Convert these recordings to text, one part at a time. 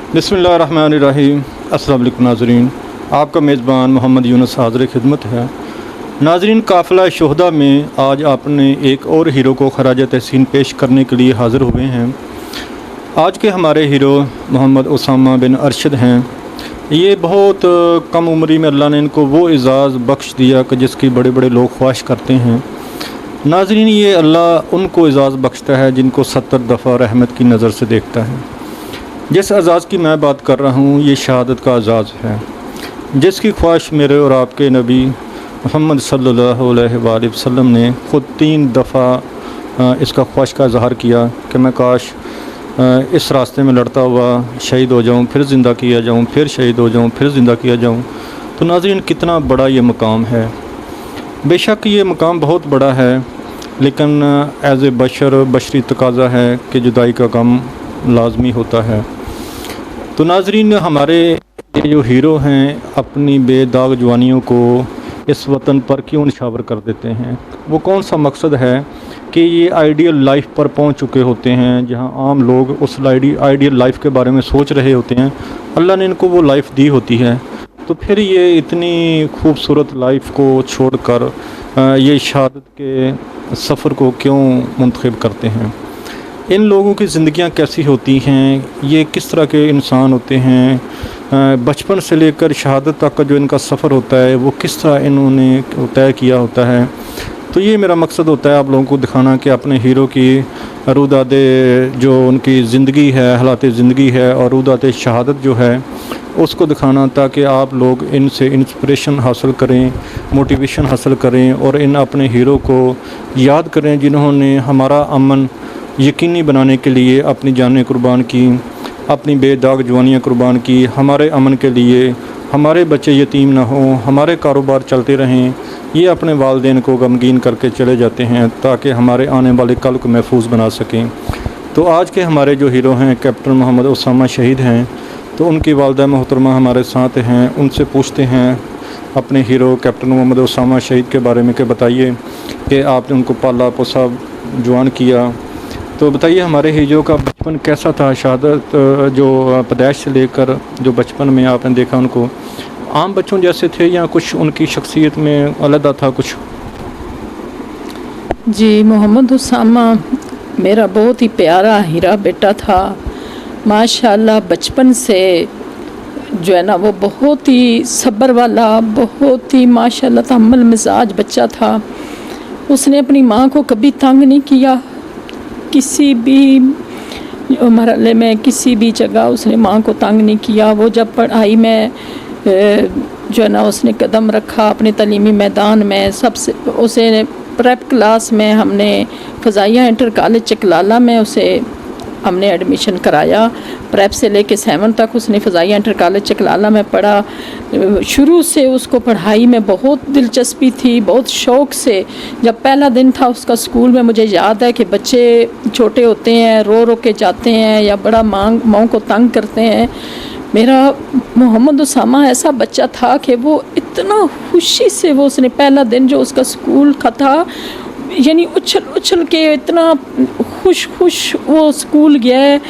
बिस्मिल्लाहिर्रहमानिर्रहीम। अस्सलाम वालेकुम नाज़रीन, आपका मेज़बान मोहम्मद यूनुस हाज़िर खिदमत है। नाज़रीन, काफ़िला शुहदा में आज आपने एक और हीरो को खराज तहसीन पेश करने के लिए हाज़िर हुए हैं। आज के हमारे हीरो मोहम्मद उसामा बिन अरशद हैं। ये बहुत कम उम्री में अल्लाह ने इनको वो एज़ाज़ बख्श दिया कि जिसकी बड़े बड़े लोग ख्वाहिश करते हैं। नाज़रीन, ये अल्लाह उनको एज़ाज़ बख्शता है जिनको 70 दफ़ा रहमत की नज़र से देखता है। जिस एज़ाज़ की मैं बात कर रहा हूँ ये शहादत का एज़ाज़ है, जिसकी ख्वाहिश मेरे और आपके नबी मोहम्मद सल्लल्लाहु अलैहि वसल्लम ने ख़ुद 3 दफ़ा इसका ख्वाहिश का इज़हार किया कि मैं काश इस रास्ते में लड़ता हुआ शहीद हो जाऊँ, फिर ज़िंदा किया जाऊँ, फिर शहीद हो जाऊँ, फिर ज़िंदा किया जाऊँ। तो नाज़रीन, कितना बड़ा ये मकाम है। बेशक ये मकाम बहुत बड़ा है, लेकिन एज़ ए बशरी तकाज़ा है कि जुदाई का गम लाजमी होता है। तो नाज़रीन, हमारे ये जो हीरो हैं अपनी बेदाग जवानियों को इस वतन पर क्यों निछावर कर देते हैं? वो कौन सा मकसद है कि ये आइडियल लाइफ पर पहुंच चुके होते हैं जहां आम लोग उस आइडियल लाइफ के बारे में सोच रहे होते हैं। अल्लाह ने इनको वो लाइफ दी होती है, तो फिर ये इतनी खूबसूरत लाइफ को छोड़कर ये शहादत के सफ़र को क्यों मुंतखब करते हैं? इन लोगों की ज़िंदगियां कैसी होती हैं, ये किस तरह के इंसान होते हैं, बचपन से लेकर शहादत तक का जो इनका सफ़र होता है वो किस तरह इन्होंने तय किया होता है। तो ये मेरा मकसद होता है आप लोगों को दिखाना कि अपने हीरो की रुदादे जो उनकी ज़िंदगी है, हालात ज़िंदगी है और रुदादे शहादत जो है उसको दिखाना, ताकि आप लोग इनसे इंस्पिरेशन हासिल करें, मोटिवेशन हासिल करें और इन अपने हीरो को याद करें जिन्होंने हमारा अमन यकीनी बनाने के लिए अपनी जानें कुर्बान की, अपनी बेदाग जवानियाँ कुर्बान की, हमारे अमन के लिए, हमारे बच्चे यतीम ना हों, हमारे कारोबार चलते रहें। ये अपने वालिदैन को गमगीन करके चले जाते हैं ताकि हमारे आने वाले कल को महफूज बना सकें। तो आज के हमारे जो हीरो हैं कैप्टन मोहम्मद उसामा शहीद हैं, तो उनकी वालदा मोहतरमा हमारे साथ हैं। उनसे पूछते हैं अपने हीरो कैप्टन मोहम्मद उसामा शहीद के बारे में कि बताइए कि आपने उनको पाला पोसा जवान किया, तो बताइए हमारे हीरो का बचपन कैसा था। शहादत जो पैदाइश से लेकर जो बचपन में आपने देखा उनको आम बच्चों जैसे थे या कुछ उनकी शख्सियत में अलग था कुछ? जी, मोहम्मद उसामा मेरा बहुत ही प्यारा हीरा बेटा था। माशाल्लाह बचपन से जो है ना वो बहुत ही सब्र वाला, बहुत ही माशाल्लाह तहम्मुल मिजाज बच्चा था। उसने अपनी माँ को कभी तंग नहीं किया, किसी भी मरहले में किसी भी जगह उसने माँ को तंग नहीं किया। वो जब पढ़ाई में जो है ना उसने कदम रखा अपने तलीमी मैदान में, सबसे उसे प्रेप क्लास में हमने फ़ज़ाइया इंटर कॉलेज चकलाला में उसे हमने एडमिशन कराया। प्रेप से लेके 7 तक उसने फ़ज़ाइया इंटर कॉलेज चकलाला में पढ़ा। शुरू से उसको पढ़ाई में बहुत दिलचस्पी थी, बहुत शौक़ से। जब पहला दिन था उसका स्कूल में, मुझे याद है कि बच्चे छोटे होते हैं, रो रो के जाते हैं या बड़ा माँ को तंग करते हैं। मेरा मोहम्मद उसामा ऐसा बच्चा था कि वो इतना खुशी से वो उसने पहला दिन जो उसका स्कूल का था, यानी उछल उछल के इतना खुश वो स्कूल गया है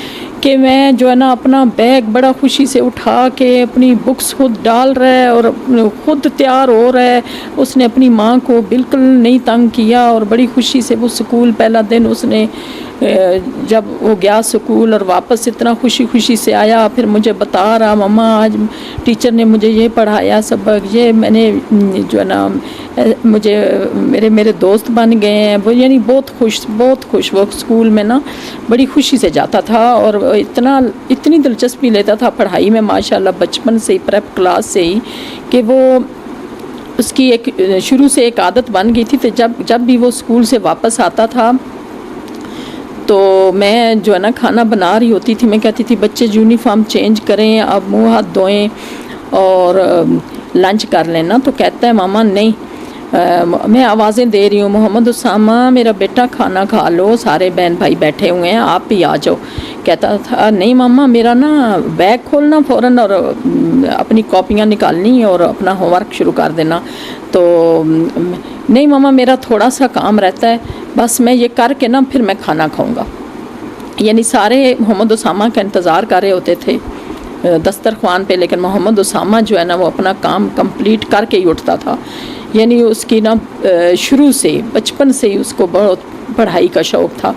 कि मैं जो है ना अपना बैग बड़ा खुशी से उठा के अपनी बुक्स खुद डाल रहा है और ख़ुद तैयार हो रहा है। उसने अपनी माँ को बिल्कुल नहीं तंग किया और बड़ी खुशी से वो स्कूल पहला दिन उसने जब वो गया स्कूल और वापस इतना खुशी से आया, फिर मुझे बता रहा मम्मा आज टीचर ने मुझे ये पढ़ाया सबक, ये मैंने जो है ना मुझे मेरे दोस्त बन गए हैं। वो यानी बहुत खुश वो स्कूल में ना बड़ी खुशी से जाता था और इतनी दिलचस्पी लेता था पढ़ाई में माशाल्लाह बचपन से ही, प्रेप क्लास से ही, कि वो उसकी एक शुरू से एक आदत बन गई थी। तो जब भी वो स्कूल से वापस आता था तो मैं जो है ना खाना बना रही होती थी, मैं कहती थी बच्चे यूनिफॉर्म चेंज करें, अब मुंह हाथ धोएं और लंच कर लेना। तो कहता है मामा नहीं, मैं आवाज़ें दे रही हूँ मोहम्मद उसामा मेरा बेटा खाना खा लो, सारे बहन भाई बैठे हुए हैं, आप भी आ जाओ। कहता था नहीं मामा मेरा ना बैग खोलना फ़ौरन और अपनी कॉपियाँ निकालनी और अपना होमवर्क शुरू कर देना। तो नहीं मामा मेरा थोड़ा सा काम रहता है, बस मैं ये करके ना फिर मैं खाना खाऊंगा। यानी सारे मोहम्मद उसामा का इंतज़ार कर रहे होते थे दस्तरख्वान पे, लेकिन मोहम्मद उसामा जो है ना वो अपना काम कंप्लीट करके ही उठता था। यानी उसकी ना शुरू से बचपन से ही उसको बहुत पढ़ाई का शौक़ था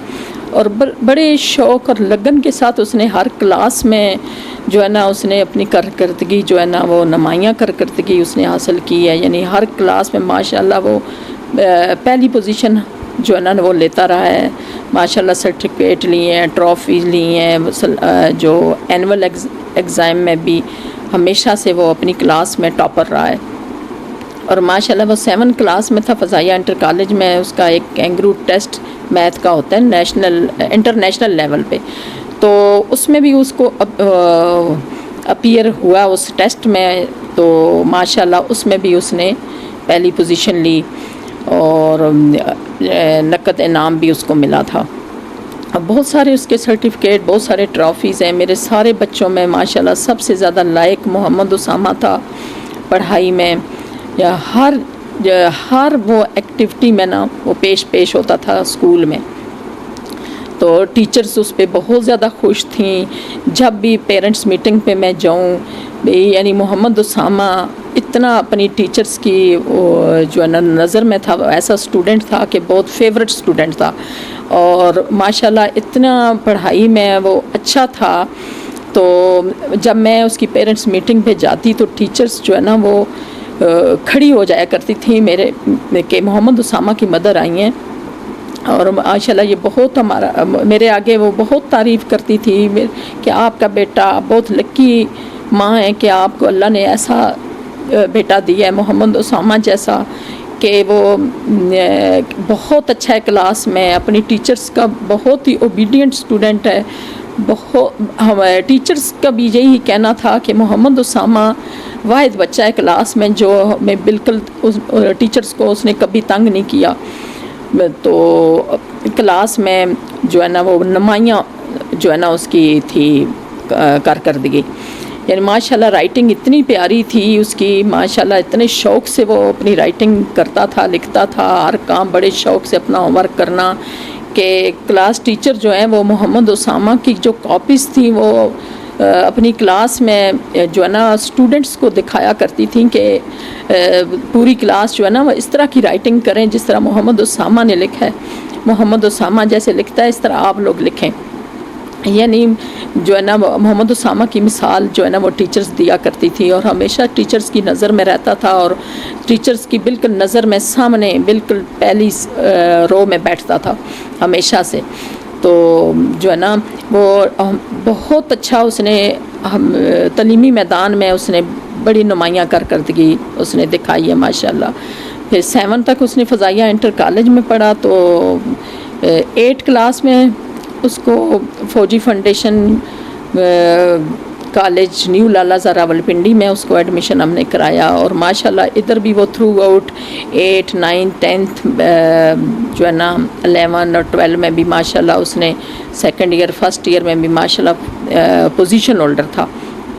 और बड़े शौक़ और लगन के साथ उसने हर क्लास में जो है ना उसने अपनी कारकर्दगी जो है ना वो नुमायाँ कारकर्दगी उसने हासिल की है। यानी हर क्लास में माशाल्लाह वो पहली पोजीशन जो है ना वो लेता रहा है। माशाल्लाह सर्टिफिकेट लिए हैं, ट्रॉफ़ी ली हैं, जो एनुअल एग्ज़ाम में भी हमेशा से वो अपनी क्लास में टॉपर रहा है। और माशाल्लाह वो 7 क्लास में था, फ़ज़ाइया इंटर कॉलेज में उसका एक कैंगरू टेस्ट मैथ का होता है इंटरनेशनल लेवल पे, तो उसमें भी उसको अपीयर हुआ उस टेस्ट में, तो माशाल्लाह उसमें भी उसने पहली पोजीशन ली और नकद इनाम भी उसको मिला था। अब बहुत सारे उसके सर्टिफिकेट, बहुत सारे ट्रॉफ़ीज़ हैं। मेरे सारे बच्चों में माशाल्लाह सबसे ज़्यादा लायक मोहम्मद उसामा था पढ़ाई में, या हर वो एक्टिविटी में ना वो पेश होता था स्कूल में। तो टीचर्स उस पर बहुत ज़्यादा खुश थी। जब भी पेरेंट्स मीटिंग पे मैं जाऊँ, यानी मोहम्मद उसामा इतना अपनी टीचर्स की जो है ना नज़र में था, ऐसा स्टूडेंट था कि बहुत फेवरेट स्टूडेंट था और माशाल्लाह इतना पढ़ाई में वो अच्छा था। तो जब मैं उसकी पेरेंट्स मीटिंग पे जाती तो टीचर्स जो है ना वो खड़ी हो जाया करती थी मेरे कि मोहम्मद उसामा की मदर आई हैं और माशाल्लाह ये बहुत मेरे आगे वो बहुत तारीफ़ करती थी कि आपका बेटा बहुत लकी माँ है कि आपको अल्लाह ने ऐसा बेटा दिया है मोहम्मद उसामा जैसा, कि वो बहुत अच्छा है क्लास में, अपनी टीचर्स का बहुत ही ओबीडियंट स्टूडेंट है। टीचर्स का भी यही कहना था कि मोहम्मद उसामा वाहिद बच्चा है क्लास में जो मैं बिल्कुल टीचर्स को उसने कभी तंग नहीं किया। तो क्लास में जो है ना वो नुमायाँ जो है ना उसकी थी कारकर्दगी, यानी माशाल्लाह राइटिंग इतनी प्यारी थी उसकी, माशाल्लाह इतने शौक़ से वो अपनी राइटिंग करता था, लिखता था, हर काम बड़े शौक़ से अपना होमवर्क करना। कि क्लास टीचर जो है वो मोहम्मद उसामा की जो कॉपीज़ थी वो अपनी क्लास में जो है ना स्टूडेंट्स को दिखाया करती थी कि पूरी क्लास जो है ना वो इस तरह की राइटिंग करें जिस तरह मोहम्मद उसामा ने लिखा है, मोहम्मद उसामा जैसे लिखता है इस तरह आप लोग लिखें। यानी जो है ना मोहम्मद उसामा की मिसाल जो है ना वो टीचर्स दिया करती थी और हमेशा टीचर्स की नज़र में रहता था और टीचर्स की बिल्कुल नज़र में सामने बिल्कुल पहली रो में बैठता था हमेशा से। तो जो है ना वो बहुत अच्छा उसने तलीमी मैदान में उसने बड़ी नुमायाँ कारकर्दगी उसने दिखाई है माशाल्लाह। फिर 7 तक उसने फ़ज़ाइया इंटर कॉलेज में पढ़ा, तो 8 क्लास में उसको फ़ौजी फाउंडेशन कॉलेज न्यू लालाज़ा रावलपिंडी में उसको एडमिशन हमने कराया और माशाल्लाह इधर भी वो थ्रू आउट 8, 9, 10th जो है ना 11 और 12 में भी माशाल्लाह उसने सेकंड ईयर फर्स्ट ईयर में भी माशाल्लाह पोजीशन होल्डर था।